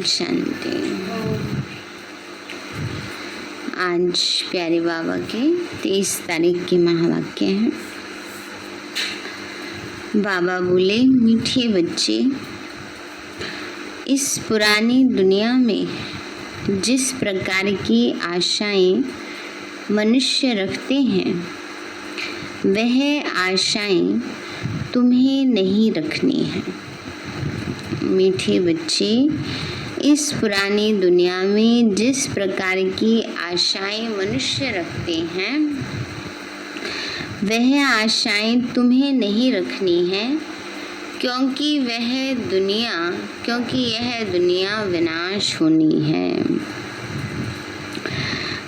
शांति। आज प्यारे बाबा के 23 तारीख के महावाक्य हैं। बाबा बोले, मीठे बच्चे, इस पुरानी दुनिया में जिस प्रकार की आशाएं मनुष्य रखते हैं, वह आशाएं तुम्हें नहीं रखनी है। मीठे बच्चे, इस पुरानी दुनिया में जिस प्रकार की आशाएं मनुष्य रखते हैं, वह आशाएं तुम्हें नहीं रखनी है, क्योंकि यह दुनिया विनाश होनी है।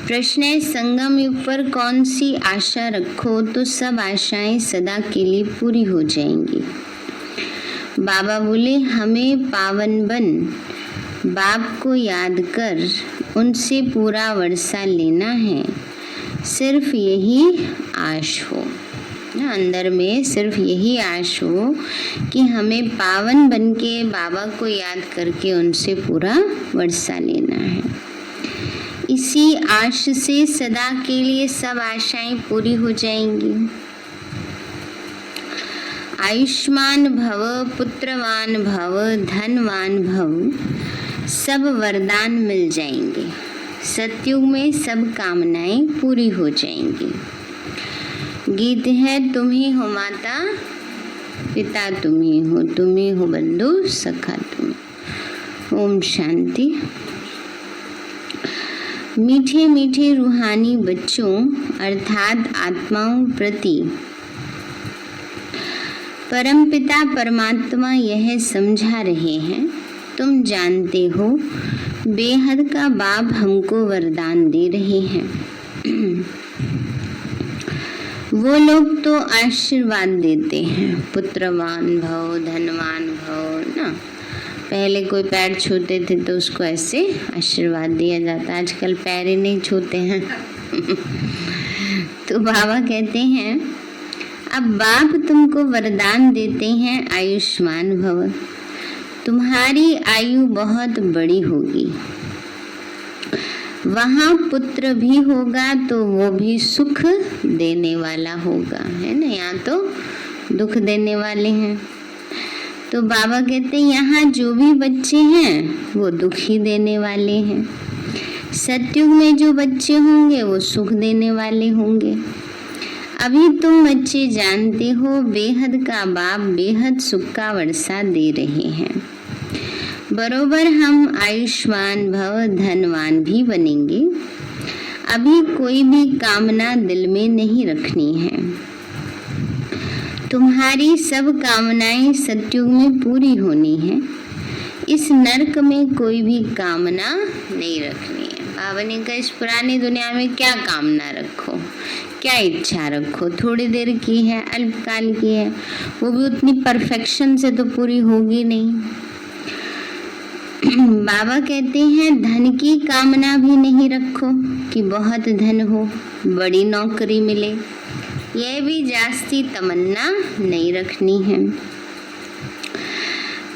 प्रश्न है, संगम युग पर कौन सी आशा रखो तो सब आशाएं सदा के लिए पूरी हो जाएंगी। बाबा बोले, हमें पावन बन बाप को याद कर उनसे पूरा वर्षा लेना है। सिर्फ यही आश हो, अंदर में सिर्फ यही आश हो कि हमें पावन बन के बाबा को याद करके उनसे पूरा वर्षा लेना है। इसी आश से सदा के लिए सब आशाएं पूरी हो जाएंगी। आयुष्मान भव, पुत्रवान भव, धनवान भव, सब वरदान मिल जाएंगे। सतयुग में सब कामनाएं पूरी हो जाएंगी। गीत है, तुम ही हो माता पिता, तुम ही हो बंधु सखा तुम। ओम शांति। मीठे मीठे रूहानी बच्चों अर्थात आत्माओं प्रति परमपिता परमात्मा यह समझा रहे हैं, तुम जानते हो बेहद का बाप हमको वरदान दे रहे हैं। वो लोग तो आशीर्वाद देते हैं, पुत्रवान भव, धनवान भव ना। पहले कोई पैर छूते थे तो उसको ऐसे आशीर्वाद दिया जाता, आजकल पैर ही नहीं छूते हैं। तो बाबा कहते हैं, अब बाप तुमको वरदान देते हैं, आयुष्मान भव, तुम्हारी आयु बहुत बड़ी होगी। वहाँ पुत्र भी होगा तो वो भी सुख देने वाला होगा, है ना। यहाँ तो दुख देने वाले हैं। तो बाबा कहते हैं, यहाँ जो भी बच्चे हैं वो दुख ही देने वाले हैं। सतयुग में जो बच्चे होंगे वो सुख देने वाले होंगे। अभी तुम बच्चे जानते हो बेहद का बाप बेहद सुख का वर्षा दे रहे हैं। बरोबर हम आयुष्मान भव धनवान भी बनेंगे। अभी कोई भी कामना दिल में नहीं रखनी है। तुम्हारी सब कामनाएं सतयुग में पूरी होनी है। इस नरक में कोई भी कामना नहीं रखनी है। बाबा ने कहा, इस पुरानी दुनिया में क्या कामना रखो, क्या इच्छा रखो, थोड़ी देर की है, अल्पकाल की है, वो भी उतनी परफेक्शन से तो पूरी होगी नहीं। बाबा कहते हैं, धन की कामना भी नहीं रखो कि बहुत धन हो, बड़ी नौकरी मिले, यह भी जास्ती तमन्ना नहीं रखनी है।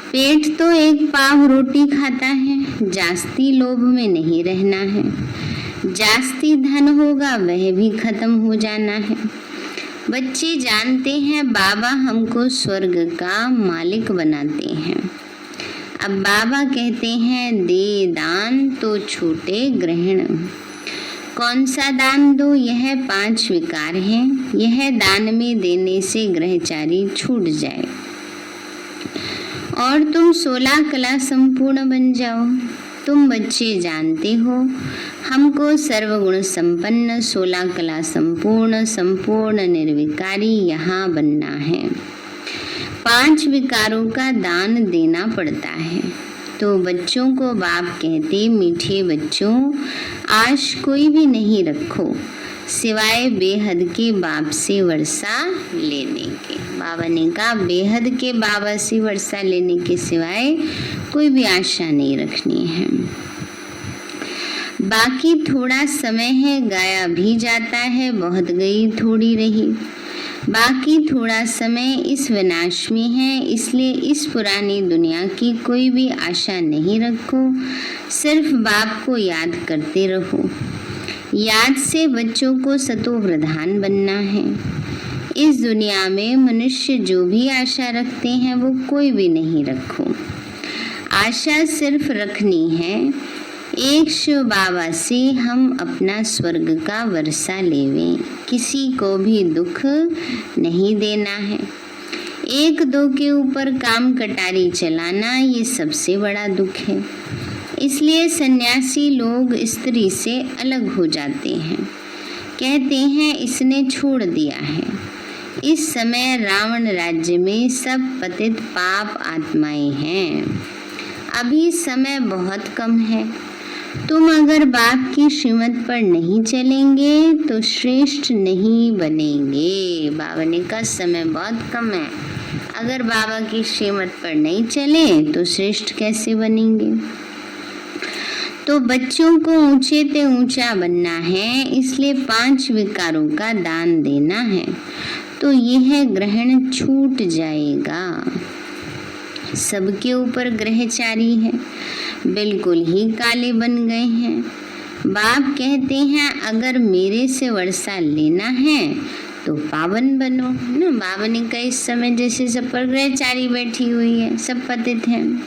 पेट तो एक पाव रोटी खाता है, जास्ती लोभ में नहीं रहना है। जास्ती धन होगा वह भी खत्म हो जाना है। बच्चे जानते हैं बाबा हमको स्वर्ग का मालिक बनाते हैं। अब बाबा कहते हैं, दे दान तो छूटे ग्रहण। कौन सा दान दो, यह 5 विकार हैं। यह दान में देने से ग्रहचारी छूट जाए और तुम 16 कला संपूर्ण बन जाओ। तुम बच्चे जानते हो हमको सर्वगुण संपन्न 16 कला संपूर्ण निर्विकारी यहाँ बनना है। 5 विकारों का दान देना पड़ता है। तो बच्चों को बाप कहते, मीठे बच्चों, आश कोई भी नहीं रखो सिवाय बेहद के बाप से वर्षा लेने के। बाबा ने कहा, बेहद के बाबा से वर्षा लेने के सिवाय कोई भी आशा नहीं रखनी है। बाकी थोड़ा समय है, गाया भी जाता है, बहुत गई थोड़ी रही। बाकी थोड़ा समय इस विनाश में है, इसलिए इस पुरानी दुनिया की कोई भी आशा नहीं रखो। सिर्फ बाप को याद करते रहो। याद से बच्चों को सतो प्रधान बनना है। इस दुनिया में मनुष्य जो भी आशा रखते हैं वो कोई भी नहीं रखो। आशा सिर्फ रखनी है एक शिव बाबा से हम अपना स्वर्ग का वर्षा लेवें। किसी को भी दुख नहीं देना है। एक दो के ऊपर काम कटारी चलाना ये सबसे बड़ा दुख है। इसलिए सन्यासी लोग स्त्री से अलग हो जाते हैं। कहते हैं इसने छोड़ दिया है। इस समय रावण राज्य में सब पतित पाप आत्माएं हैं। अभी समय बहुत कम है। तुम अगर बाप की श्रीमत पर नहीं चलेंगे तो श्रेष्ठ नहीं बनेंगे। बाबा ने कहा समय बहुत कम है, अगर बाबा की श्रीमत पर नहीं चले तो श्रेष्ठ कैसे बनेंगे। तो बच्चों को ऊंचे ते ऊंचा बनना है, इसलिए 5 विकारों का दान देना है। तो यह ग्रहण छूट जाएगा। सबके ऊपर ग्रहचारी है, बिल्कुल ही काले बन गए हैं। बाप कहते हैं अगर मेरे से वर्षा लेना है तो पावन बनो ना। बाबा ने कहा इस समय जैसे सब पर ग्रहचारी बैठी हुई है, सब पतित हैं।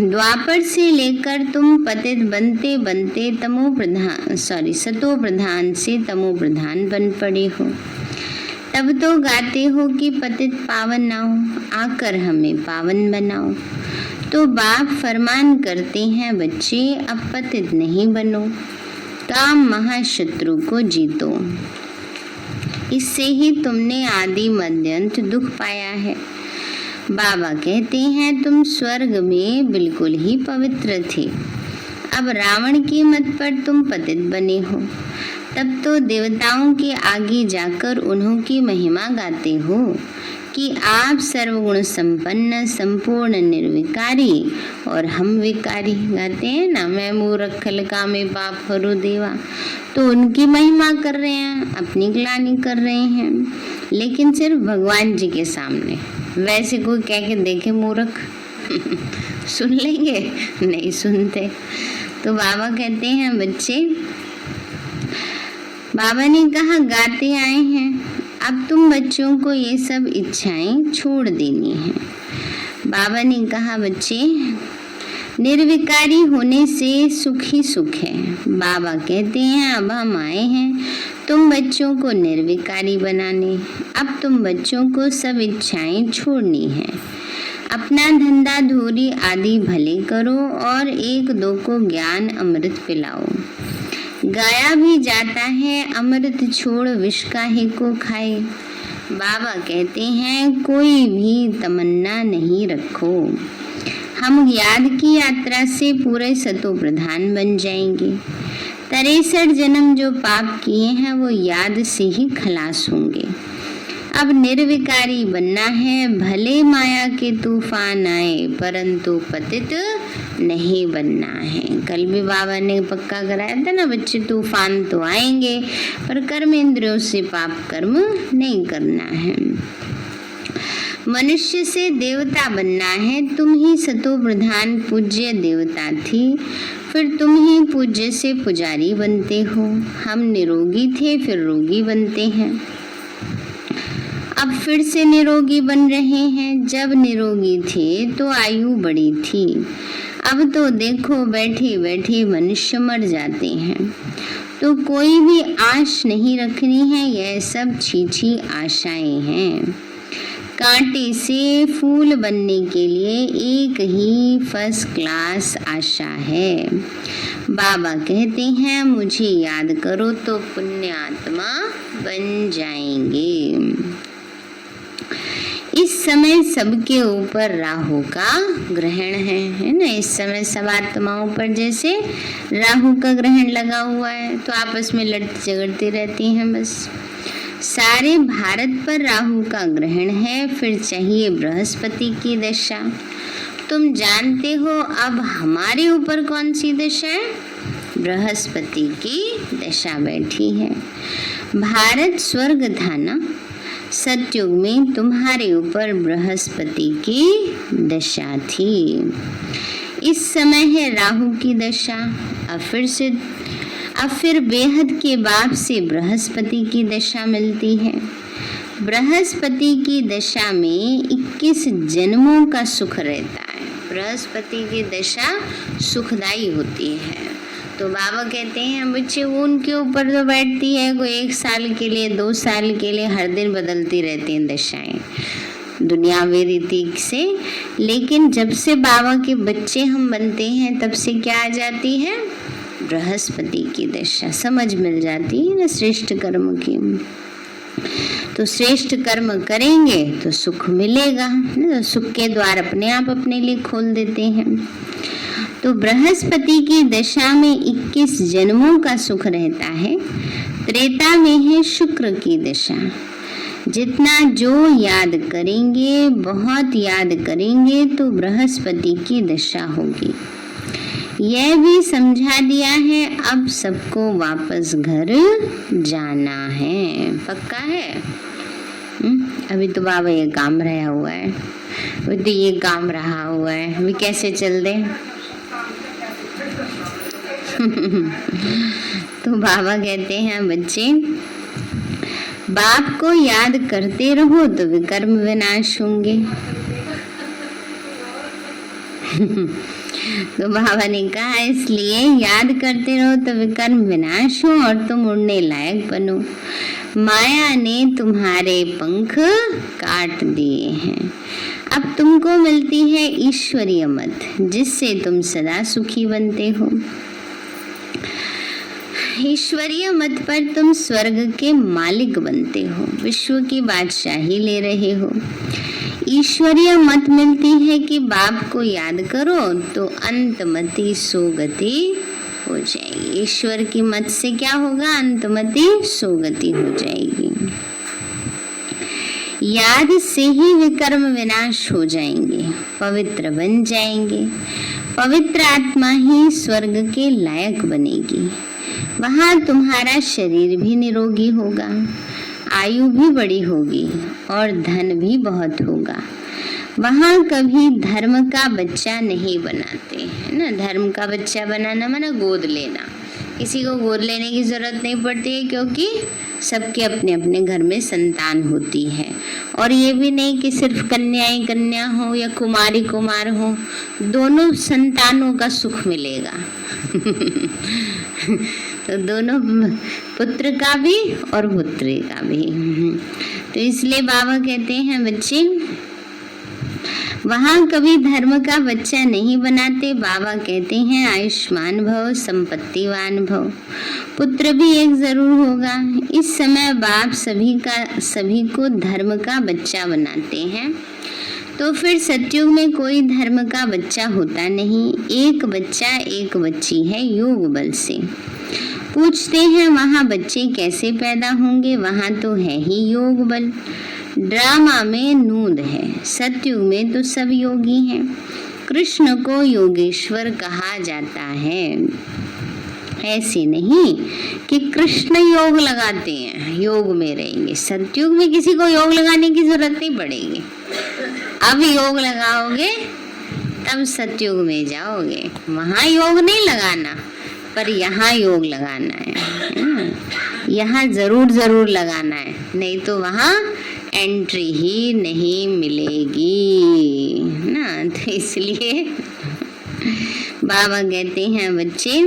द्वापर से लेकर तुम पतित बनते बनते सतो प्रधान से तमो प्रधान बन पड़े हो। तब तो गाते हो कि पतित पावन आओ, आकर हमें पावन बनाओ। तो बाप फरमान करते हैं बच्चे अब पतित नहीं बनो, काम महाशत्रु को जीतो। इससे ही तुमने आदि मध्यंत दुख पाया है। बाबा कहते हैं तुम स्वर्ग में बिल्कुल ही पवित्र थे, अब रावण की मत पर तुम पतित बने हो। तब तो देवताओं के आगे जाकर उन्हों की महिमा गाते हो कि आप सर्वगुण संपन्न संपूर्ण निर्विकारी और हम विकारी। गाते हैं ना, मैं मूर्ख खलका में पाप हरू देवा। तो उनकी महिमा कर रहे हैं, अपनी ग्लानि कर रहे हैं, लेकिन सिर्फ भगवान जी के सामने। वैसे कोई कह के देखे मूर्ख सुन लेंगे? नहीं सुनते। तो बाबा कहते हैं बच्चे, बाबा ने कहा गाते आए हैं, अब तुम बच्चों को ये सब इच्छाएं छोड़ देनी है। बाबा ने कहा बच्चे निर्विकारी होने से सुख ही सुख है। बाबा कहते हैं अब हम आए हैं तुम बच्चों को निर्विकारी बनाने। अब तुम बच्चों को सब इच्छाएं छोड़नी है। अपना धंधा धूरी आदि भले करो और एक दो को ज्ञान अमृत पिलाओ। गाया भी जाता है अमृत छोड़ विष काहे को खाए। बाबा कहते हैं कोई भी तमन्ना नहीं रखो, हम याद की यात्रा से पूरे सतो प्रधान बन जाएंगे। 63 जन्म जो पाप किए हैं वो याद से ही खलास होंगे। अब निर्विकारी बनना है, भले माया के तूफान आए परंतु पतित नहीं बनना है। कल भी बाबा ने पक्का कराया था ना बच्चे, तूफान तो आएंगे पर कर्म इंद्रियों से पाप कर्म नहीं करना है। मनुष्य से देवता बनना है। तुम ही सतो प्रधान पूज्य देवता थी, फिर तुम ही पूज्य से पुजारी बनते हो। हम निरोगी थे फिर रोगी बनते हैं, अब फिर से निरोगी बन रहे हैं। जब निरोगी थे तो आयु बड़ी थी, अब तो देखो बैठे बैठे मनुष्य मर जाते हैं। तो कोई भी आश नहीं रखनी है, यह सब छीछी आशाएं हैं। कांटे से फूल बनने के लिए एक ही फर्स्ट क्लास आशा है। बाबा कहते हैं मुझे याद करो तो पुण्य आत्मा बन जाएंगे। इस समय सबके ऊपर राहु का ग्रहण है ना। इस समय सब आत्माओं पर जैसे राहु का ग्रहण लगा हुआ है, तो आपस में लड़ती झगड़ती रहती हैं बस। सारे भारत पर राहु का ग्रहण है, फिर चाहिए बृहस्पति की दशा। तुम जानते हो अब हमारे ऊपर कौन सी दशा है? बृहस्पति की दशा बैठी है। भारत स्वर्ग था ना, सतयुग में तुम्हारे ऊपर बृहस्पति की दशा थी। इस समय है राहु की दशा। अब फिर बेहद के बाप से बृहस्पति की दशा मिलती है। बृहस्पति की दशा में 21 जन्मों का सुख रहता है। बृहस्पति की दशा सुखदायी होती है। तो बाबा कहते हैं बच्चे वो उनके ऊपर तो बैठती है, कोई 1 साल के लिए 2 साल के लिए, हर दिन बदलती रहती हैं दशाएं दुनियावी रीति से। लेकिन जब से बाबा के बच्चे हम बनते हैं तब से क्या आ जाती है, बृहस्पति की दशा समझ मिल जाती है ना, श्रेष्ठ कर्म की। तो श्रेष्ठ कर्म करेंगे तो सुख मिलेगा, तो सुख के द्वार अपने आप अपने लिए खोल देते हैं। तो बृहस्पति की दशा में 21 जन्मों का सुख रहता है। त्रेता में है शुक्र की दशा। जितना जो याद करेंगे, बहुत याद करेंगे तो बृहस्पति की दशा होगी। यह भी समझा दिया है अब सबको वापस घर जाना है, पक्का है। अभी तो बाबा ये काम रहा हुआ है, अभी तो ये काम रहा हुआ है, अभी कैसे चल दे। तो बाबा कहते हैं बच्चे बाप को याद करते रहो तो विकर्म विनाश होंगे। तो बाबा ने कहा इसलिए याद करते रहो तो विकर्म विनाश हो और तुम उड़ने लायक बनो। माया ने तुम्हारे पंख काट दिए हैं। अब तुमको मिलती है ईश्वरीय मत, जिससे तुम सदा सुखी बनते हो। ईश्वरीय मत पर तुम स्वर्ग के मालिक बनते हो, विश्व की बादशाही ले रहे हो। ईश्वरीय मत मिलती है कि बाप को याद करो तो अंतमति सोगति हो जाएगी। ईश्वर की मत से क्या होगा, अंतमति सोगति हो जाएगी। याद से ही विकर्म विनाश हो जाएंगे, पवित्र बन जाएंगे। पवित्र आत्मा ही स्वर्ग के लायक बनेगी। वहाँ तुम्हारा शरीर भी निरोगी होगा, आयु भी बड़ी होगी और धन भी बहुत होगा। वहाँ कभी धर्म का बच्चा नहीं बनाते है ना। धर्म का बच्चा बनाना माना गोद लेना। किसी को गोद लेने की जरूरत नहीं पड़ती है, क्योंकि सबके अपने अपने घर में संतान होती है। और ये भी नहीं कि सिर्फ कन्याएं कन्या हो या कुमारी कुमार हो, दोनों संतानों का सुख मिलेगा। तो दोनों पुत्र का भी और पुत्री का भी। तो इसलिए बाबा कहते हैं बच्चे वहाँ कभी धर्म का बच्चा नहीं बनाते। बाबा कहते हैं आयुष्मान भव, संपत्तिवान भव। पुत्र भी एक जरूर होगा। इस समय बाप सभी को धर्म का बच्चा बनाते हैं। तो फिर सतयुग में कोई धर्म का बच्चा होता नहीं। एक बच्चा एक बच्ची है योग बल से। पूछते हैं वहाँ बच्चे कैसे पैदा होंगे, वहाँ तो है ही योग बल। ड्रामा में नूंद है, सतयुग में तो सब योगी हैं। कृष्ण को योगेश्वर कहा जाता है। ऐसे नहीं कि कृष्ण योग लगाते हैं, योग में रहेंगे। सतयुग में किसी को योग लगाने की जरूरत नहीं पड़ेगी। अब योग लगाओगे तब सतयुग में जाओगे। वहाँ योग नहीं लगाना, पर यहाँ योग लगाना है। यहाँ जरूर लगाना है, नहीं तो वहाँ एंट्री ही नहीं मिलेगी ना। तो इसलिए बाबा कहते हैं बच्चे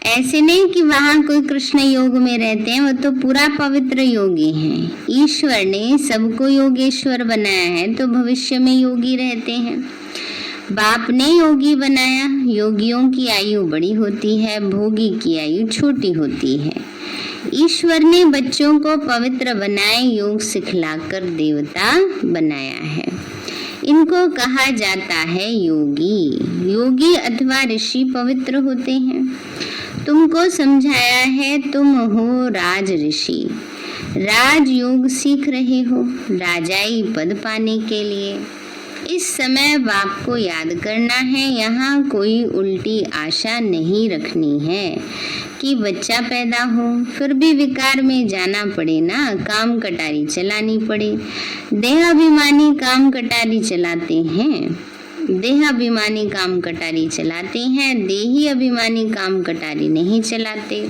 ऐसे नहीं कि वहाँ कोई कृष्ण योग में रहते हैं, वो तो पूरा पवित्र योगी हैं। ईश्वर ने सबको योगेश्वर बनाया है, तो भविष्य में योगी रहते हैं। बाप ने योगी बनाया। योगियों की आयु बड़ी होती है, भोगी की आयु छोटी होती है। ईश्वर ने बच्चों को पवित्र बनाए, योग सिखलाकर देवता बनाया है। इनको कहा जाता है योगी। योगी अथवा ऋषि पवित्र होते हैं। तुमको समझाया है तुम हो राज ऋषि। राज योग सीख रहे हो राजाई पद पाने के लिए। इस समय बाप को याद करना है। यहाँ कोई उल्टी आशा नहीं रखनी है कि बच्चा पैदा हो फिर भी विकार में जाना पड़े ना, काम कटारी चलानी पड़े। देहाभिमानी काम कटारी चलाते हैं, देहाभिमानी काम कटारी चलाते हैं, देही अभिमानी काम कटारी नहीं चलाते।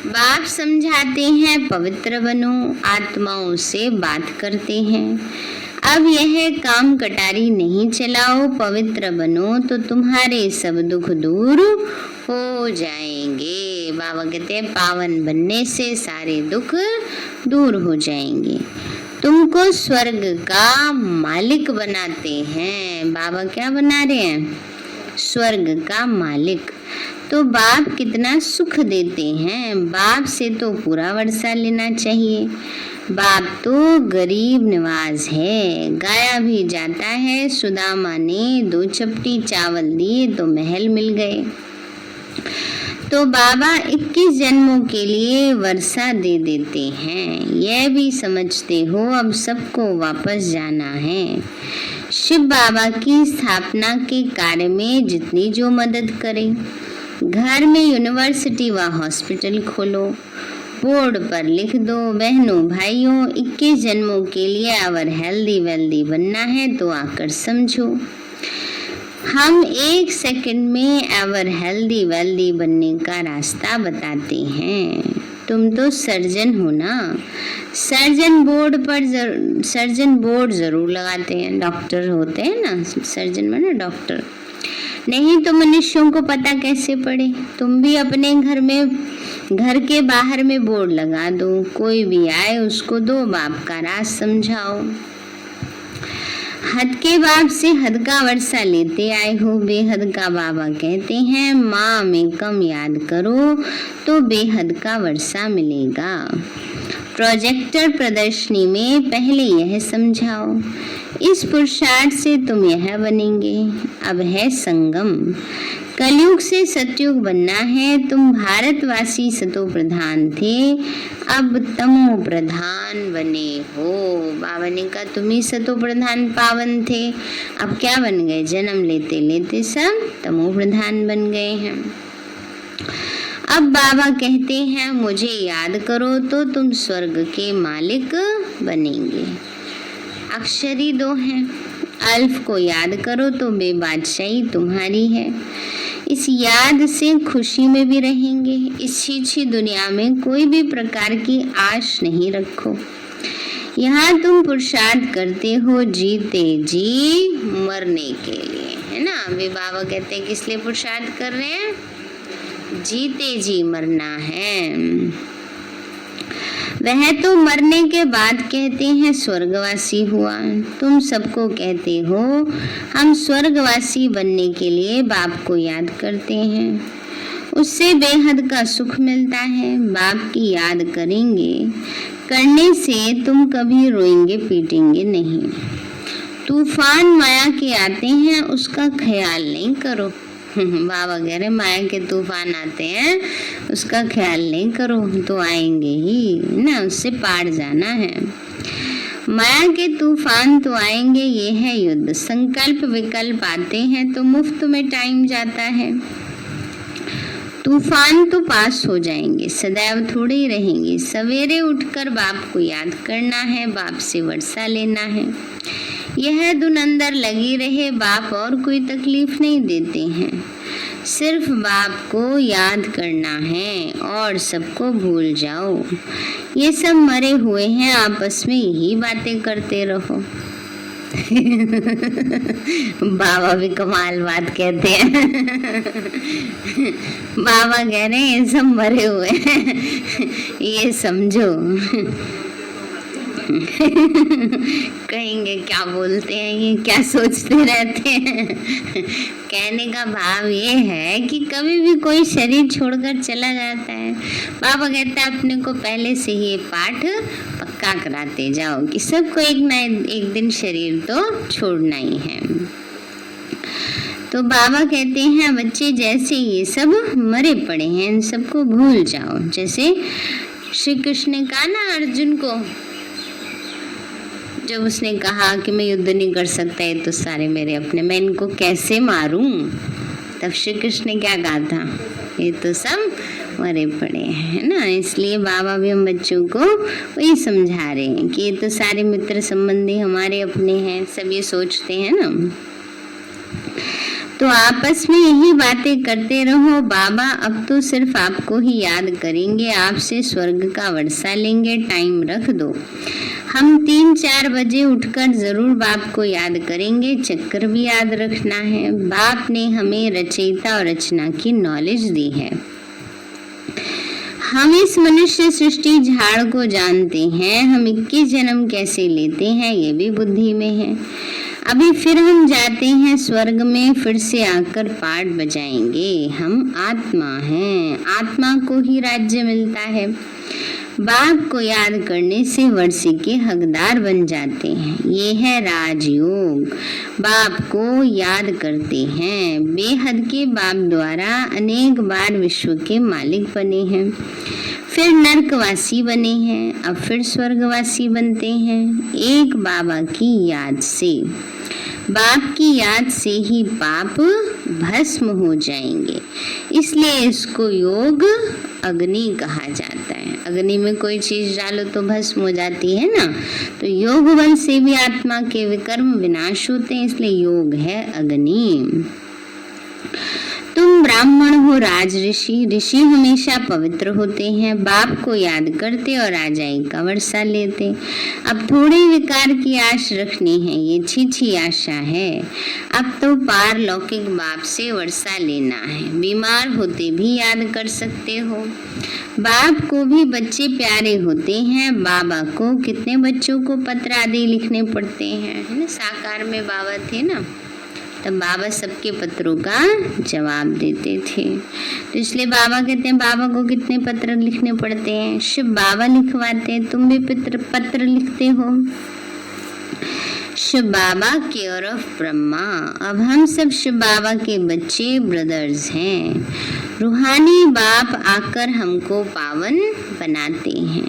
बाप समझाते हैं पवित्र बनो, आत्माओं से बात करते हैं। अब यह काम कटारी नहीं चलाओ, पवित्र बनो तो तुम्हारे सब दुख दूर हो जाएंगे। बाबा कहते हैं पावन बनने से सारे दुख दूर हो जाएंगे। तुमको स्वर्ग का मालिक बनाते हैं। बाबा क्या बना रहे हैं? स्वर्ग का मालिक। तो बाप कितना सुख देते हैं, बाप से तो पूरा वर्षा लेना चाहिए। बाप तो गरीब नवाज है, गाया भी जाता है। सुदामा ने 2 चपटी चावल दिए तो महल मिल गए। तो बाबा 21 जन्मों के लिए वर्षा दे देते हैं। यह भी समझते हो अब सबको वापस जाना है। शिव बाबा की स्थापना के कार्य में जितनी जो मदद करे, घर में यूनिवर्सिटी व हॉस्पिटल खोलो, बोर्ड पर लिख दो, बहनों भाइयों 21 जन्मों के लिए अवर हेल्दी वेल्दी बनना है तो आकर समझो। हम 1 सेकंड में एवर हेल्दी वेल्दी बनने का रास्ता बताते हैं। तुम तो सर्जन हो ना, सर्जन बोर्ड जरूर लगाते हैं। डॉक्टर होते हैं ना, सर्जन में ना डॉक्टर, नहीं तो मनुष्यों को पता कैसे पड़े। तुम भी अपने घर के बाहर में बोर्ड लगा दो, कोई भी आए उसको दो बाप का राज समझाओ। हद के बाप से हद का वर्षा लेते आए हो, बेहद का बाबा कहते हैं माँ में कम याद करो तो बेहद का वर्षा मिलेगा। प्रोजेक्टर प्रदर्शनी में पहले यह समझाओ, इस पुरुषार्थ से तुम यह बनेंगे। अब है संगम, कलयुग से सतयुग बनना है। तुम भारतवासी सतो प्रधान थे, अब तमो प्रधान बने हो। बाबा ने कहा तुम ही सतो प्रधान पावन थे, अब क्या बन गए? जन्म लेते लेते सब तमो प्रधान बन गए हैं। अब बाबा कहते हैं मुझे याद करो तो तुम स्वर्ग के मालिक बनेंगे। अक्षर ही 2 हैं, अल्फ को याद करो तो बेबादशाही तुम्हारी है। इस याद से खुशी में भी रहेंगे। इस छीछी दुनिया में कोई भी प्रकार की आश नहीं रखो। यहाँ तुम पुरुषार्थ करते हो जीते जी मरने के लिए, है ना। अभी बाबा कहते हैं किस लिए पुरुषार्थ कर रहे हैं? जीते जी मरना है। वह तो मरने के बाद कहते हैं स्वर्गवासी हुआ। तुम सबको कहते हो हम स्वर्गवासी बनने के लिए बाप को याद करते हैं, उससे बेहद का सुख मिलता है। बाप की याद करेंगे, करने से तुम कभी रोएंगे पीटेंगे नहीं। तूफान माया के आते हैं, उसका ख्याल नहीं करो। बाबा कह रहे माया के तूफान आते हैं, उसका ख्याल नहीं करो, तो आएंगे ही ना, उससे पार जाना है। माया के तूफान तो आएंगे, ये है युद्ध। संकल्प विकल्प आते हैं तो मुफ्त में टाइम जाता है। तूफान तो पास हो जाएंगे, सदैव थोड़े ही रहेंगे। सवेरे उठकर बाप को याद करना है, बाप से वर्षा लेना है। यह धुन अंदर लगी रहे, बाप और कोई तकलीफ नहीं देते हैं। सिर्फ बाप को याद करना है और सबको भूल जाओ। ये सब मरे हुए हैं, आपस में यही बातें करते रहो। बाबा भी कमाल बात कहते हैं। बाबा कह रहे हैं ये सब मरे हुए हैं, ये समझो। कहेंगे क्या बोलते हैं ये, क्या सोचते रहते हैं। कहने का भाव ये है कि कभी भी कोई शरीर छोड़कर चला जाता है, बाबा कहता है अपने को पहले से ही ये पाठ पक्का कराते जाओ कि सबको एक ना एक दिन शरीर तो छोड़ना ही है। तो बाबा कहते हैं बच्चे जैसे ये सब मरे पड़े हैं इन सबको भूल जाओ। जैसे श्री कृष्ण ने कहा ना अर्जुन को, जब उसने कहा कि मैं युद्ध नहीं कर सकता, ये तो सारे मेरे अपने, मैं इनको कैसे मारूं, तब श्री कृष्ण ने क्या कहा था, ये तो सब मरे पड़े हैं ना। इसलिए बाबा भी हम बच्चों को वही समझा रहे हैं कि ये तो सारे मित्र संबंधी हमारे अपने हैं, सब ये सोचते हैं ना। तो आपस में यही बातें करते रहो। बाबा अब तो सिर्फ आपको ही याद करेंगे, आपसे स्वर्ग का वर्षा लेंगे, टाइम रख दो। हम 3-4 बजे उठकर जरूर बाप को याद करेंगे, चक्कर भी याद रखना है। बाप ने हमें रचयिता और रचना की नॉलेज दी है। हम इस मनुष्य सृष्टि झाड़ को जानते हैं, हम 21 जन्म कैसे लेते हैं ये भी बुद्धि में है। अभी फिर हम जाते हैं स्वर्ग में, फिर से आकर पाठ बजाएंगे। हम आत्मा हैं, आत्मा को ही राज्य मिलता है। बाप को याद करने से वर्षे के हकदार बन जाते हैं, ये है राजयोग। बाप को याद करते हैं, बेहद के बाप द्वारा अनेक बार विश्व के मालिक बने हैं, फिर नरकवासी बने हैं, अब फिर स्वर्गवासी बनते हैं, एक बाबा की याद से। बाप की याद से ही पाप भस्म हो जाएंगे, इसलिए इसको योग अग्नि कहा जाता है। अग्नि में कोई चीज डालो तो भस्म हो जाती है ना, तो योग बल से भी आत्मा के विकर्म विनाश होते हैं, इसलिए योग है अग्नि। तुम ब्राह्मण हो, राज ऋषि। ऋषि हमेशा पवित्र होते हैं, बाप को याद करते और राजाई का वर्षा लेते। अब थोड़े विकार की आश रखनी है, ये छी आशा है। अब तो पारलौकिक बाप से वर्षा लेना है, बीमार होते भी याद कर सकते हो। बाप को भी बच्चे प्यारे होते हैं, बाबा को कितने बच्चों को पत्र आदि लिखने पड़ते हैं, है ना। साकार में बाबा थे ना, तब बाबा सबके पत्रों का जवाब देते थे, तो इसलिए बाबा कहते हैं बाबा को कितने पत्र लिखने पड़ते हैं, शिव बाबा लिखवाते हैं। तुम भी पत्र लिखते हो। शिव बाबा केयर ऑफ ब्रह्मा। अब हम सब शिव बाबा के बच्चे ब्रदर्स हैं। रूहानी बाप आकर हमको पावन बनाते हैं,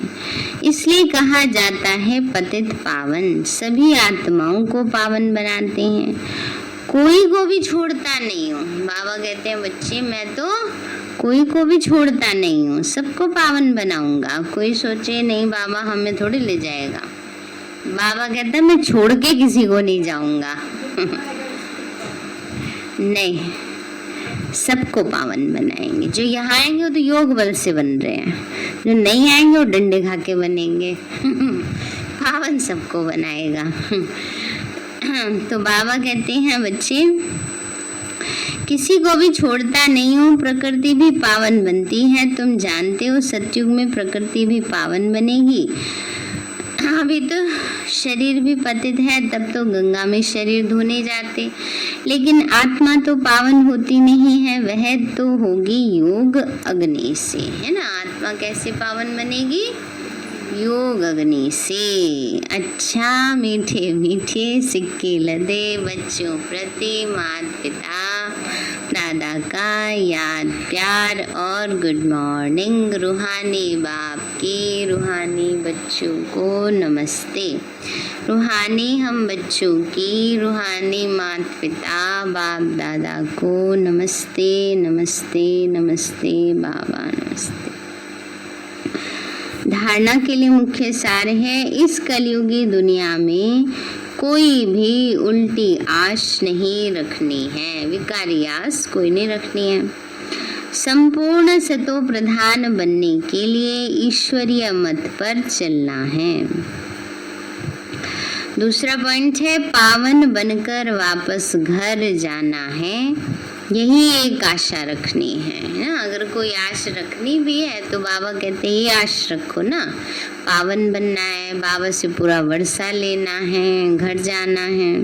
इसलिए कहा जाता है पतित पावन। सभी आत्माओं को पावन बनाते हैं, कोई को भी छोड़ता नहीं हूँ। बाबा कहते हैं बच्चे मैं तो कोई को भी छोड़ता नहीं हूँ, सबको पावन बनाऊंगा। कोई सोचे नहीं बाबा हमें थोड़ी ले जाएगा, बाबा कहते हैं मैं छोड़ के किसी को नहीं जाऊंगा। नहीं, सबको पावन बनाएंगे। जो यहाँ आएंगे वो तो योग बल से बन रहे हैं, जो नहीं आएंगे वो डंडे खा के बनेंगे। पावन सबको बनाएगा। तो बाबा कहते हैं बच्चे किसी को भी छोड़ता नहीं हूँ, प्रकृति भी पावन बनती है। तुम जानते हो सतयुग में प्रकृति भी पावन बनेगी। अभी तो शरीर भी पतित है, तब तो गंगा में शरीर धोने जाते, लेकिन आत्मा तो पावन होती नहीं है, वह तो होगी योग अग्नि से, है ना। आत्मा कैसे पावन बनेगी? योग अग्नि से। अच्छा मीठे मीठे सिक्के लदे बच्चों प्रति माता पिता दादा का याद प्यार और गुड मॉर्निंग। रूहानी बाप के रूहानी बच्चों को नमस्ते। रूहानी हम बच्चों की रूहानी माता पिता बाप दादा को नमस्ते नमस्ते नमस्ते बाबा नमस्ते। धारणा के लिए मुख्य सार है, इस कलयुगी दुनिया में कोई भी उल्टी आश नहीं रखनी है, विकारी आस कोई नहीं रखनी है। संपूर्ण सतो प्रधान बनने के लिए ईश्वरीय मत पर चलना है। दूसरा पॉइंट है पावन बनकर वापस घर जाना है, यही एक आशा रखनी है ना। अगर कोई आश रखनी भी है तो बाबा कहते हैं ये आश रखो ना, पावन बनना है, बाबा से पूरा वर्षा लेना है, घर जाना है।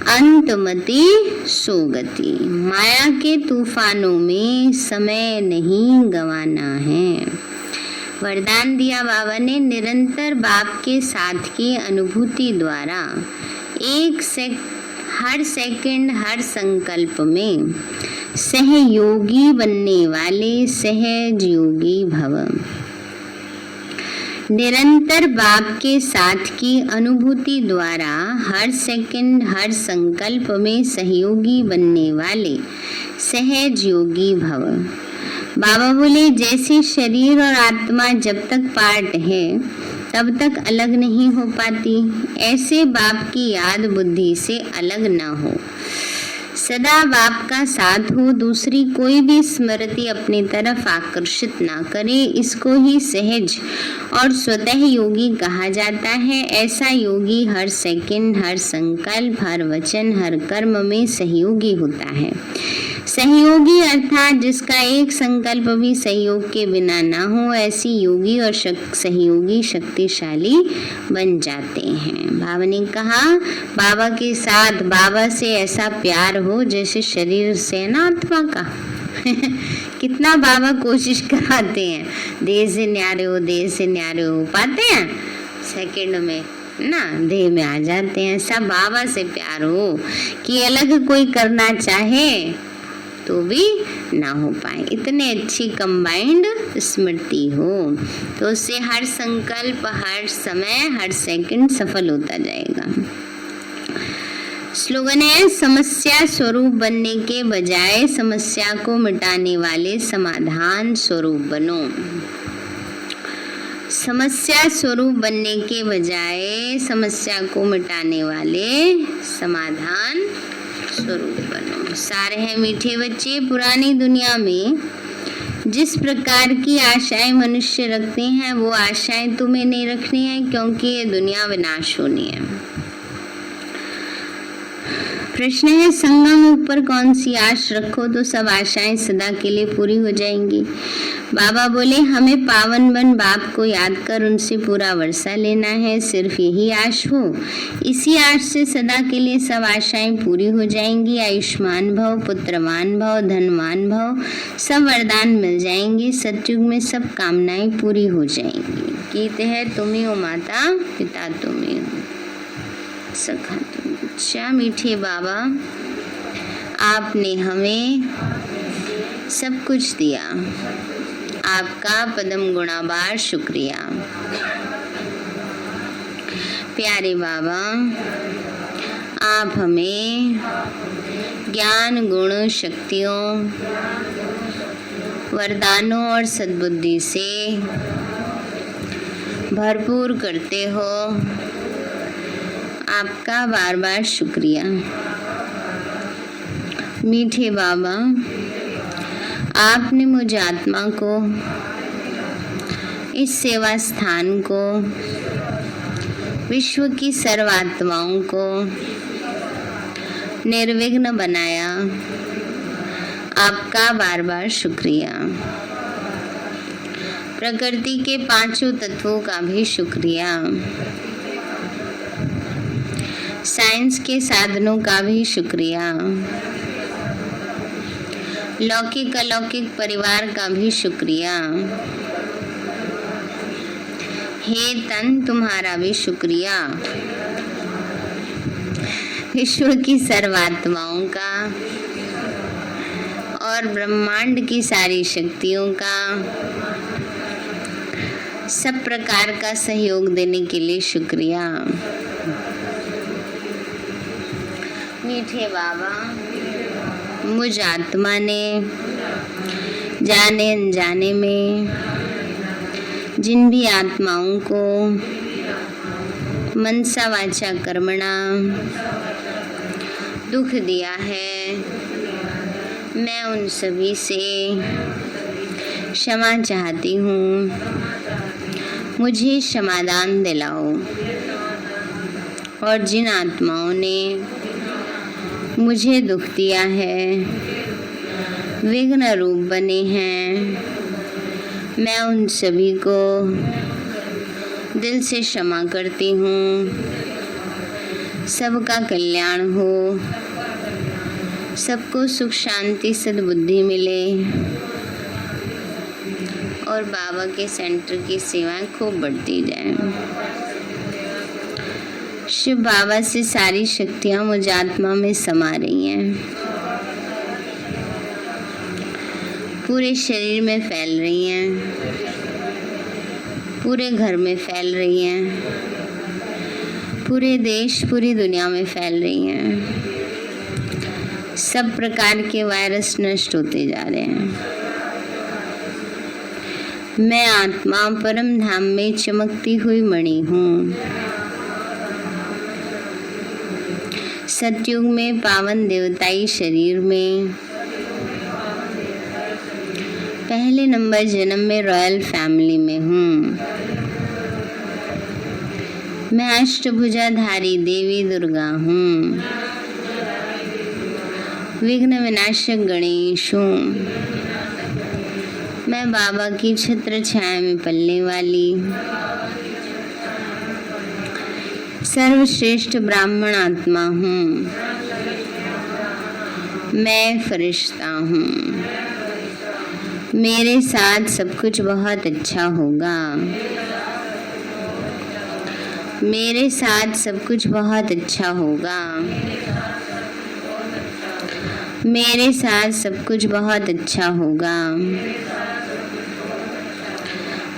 अंतमति सोगति, माया के तूफानों में समय नहीं गंवाना है। वरदान दिया बाबा ने, निरंतर बाप के साथ की अनुभूति द्वारा हर सेकंड हर संकल्प में सहयोगी बनने वाले सहज योगी भव। निरंतर बाप के साथ की अनुभूति द्वारा हर सेकंड हर संकल्प में सहयोगी बनने वाले सहज योगी भव। बाबा बोले जैसे शरीर और आत्मा जब तक पार्ट है तब तक अलग नहीं हो पाती, ऐसे बाप की याद बुद्धि से अलग ना हो। सदा बाप का साथ हो, दूसरी कोई भी स्मृति अपनी तरफ आकर्षित ना करे, इसको ही सहज और स्वतः योगी कहा जाता है। ऐसा योगी हर सेकंड हर संकल्प हर वचन हर कर्म में सहयोगी होता है। सहयोगी अर्थात जिसका एक संकल्प भी सहयोग के बिना ना हो, ऐसी योगी और सहयोगी शक्तिशाली बन जाते हैं। बाबा ने कहा बाबा के साथ बाबा से ऐसा प्यार हो जैसे शरीर से ना आत्मा का। कितना बाबा कोशिश कराते हैं, देह से न्यारे हो देह से न्यारे हो, पाते हैं सेकंड में ना देह में आ जाते हैं। सब बाबा से प्यार हो कि अलग कोई करना चाहे तो भी ना हो पाए, इतने अच्छी कंबाइंड स्मृति हो तो उससे हर संकल्प हर समय हर सेकंड सफल होता जाएगा। स्लोगन है समस्या स्वरूप बनने के बजाय समस्या को मिटाने वाले समाधान स्वरूप बनो। समस्या स्वरूप बनने के बजाय समस्या को मिटाने वाले समाधान स्वरूप बनो। सारे हैं मीठे बच्चे, पुरानी दुनिया में जिस प्रकार की आशाएं मनुष्य रखते हैं वो आशाएं तुम्हें नहीं रखनी है, क्योंकि ये दुनिया विनाश होनी है। प्रश्न है संगम ऊपर कौन सी आश रखो तो सब आशाएं सदा के लिए पूरी हो जाएंगी। बाबा बोले हमें पावन बन बाप को याद कर उनसे पूरा वर्षा लेना है, सिर्फ यही आश हो, इसी आश से सदा के लिए सब आशाएं पूरी हो जाएंगी। आयुष्मान भव, पुत्रवान भव, धनवान भव, सब वरदान मिल जाएंगे। सतयुग में सब कामनाएं पूरी हो जाएंगी। गीत है तुम ही हो माता पिता तुम ही हो सखा तुम। अच्छा मीठे बाबा आपने हमें सब कुछ दिया, आपका पदम गुणाबार शुक्रिया। प्यारे बाबा आप हमें ज्ञान गुण शक्तियों वरदानों और सद्बुद्धि से भरपूर करते हो, आपका बार बार शुक्रिया। मीठे बाबा आपने मुझ आत्मा को इस सेवा स्थान को विश्व की सर्वात्माओं को निर्विघ्न बनाया, आपका बार बार शुक्रिया। प्रकृति के पांचों तत्वों का भी शुक्रिया, साइंस के साधनों का भी शुक्रिया, लौकिक अलौकिक परिवार का भी शुक्रिया। हे तन तुम्हारा भी शुक्रिया, विश्व की सर्वात्माओं का और ब्रह्मांड की सारी शक्तियों का सब प्रकार का सहयोग देने के लिए शुक्रिया। मीठे बाबा मुझ आत्मा ने जाने अनजाने में जिन भी आत्माओं को मनसा वाचा कर्मणा दुख दिया है, मैं उन सभी से क्षमा चाहती हूँ। मुझे क्षमादान दिलाओ। और जिन आत्माओं ने मुझे दुख दिया है, विघ्न रूप बने हैं, मैं उन सभी को दिल से क्षमा करती हूँ। सबका कल्याण हो, सबको सुख शांति सद्बुद्धि मिले और बाबा के सेंटर की सेवाएं खूब बढ़ती जाएं। शिव बाबा से सारी शक्तियां मुझ आत्मा में समा रही हैं, पूरे शरीर में फैल रही हैं, पूरे घर में फैल रही हैं, पूरे देश पूरी दुनिया में फैल रही हैं। सब प्रकार के वायरस नष्ट होते जा रहे हैं। मैं आत्मा परम धाम में चमकती हुई मणि हूँ। सतयुग में पावन देवताई शरीर में पहले नंबर जन्म में रॉयल फैमिली में हूँ। मैं अष्टभुजाधारी देवी दुर्गा हूँ। विघ्न विनाशक गणेश हूँ। मैं बाबा की छत्र छाया में पलने वाली सर्वश्रेष्ठ ब्राह्मण आत्मा हूँ। मैं फरिश्ता हूँ। मेरे साथ सब कुछ बहुत अच्छा होगा। मेरे साथ सब कुछ बहुत अच्छा होगा। मेरे साथ सब कुछ बहुत अच्छा होगा।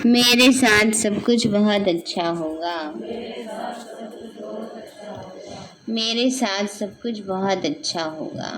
मेरे साथ सब कुछ बहुत अच्छा होगा। मेरे साथ सब कुछ बहुत अच्छा होगा।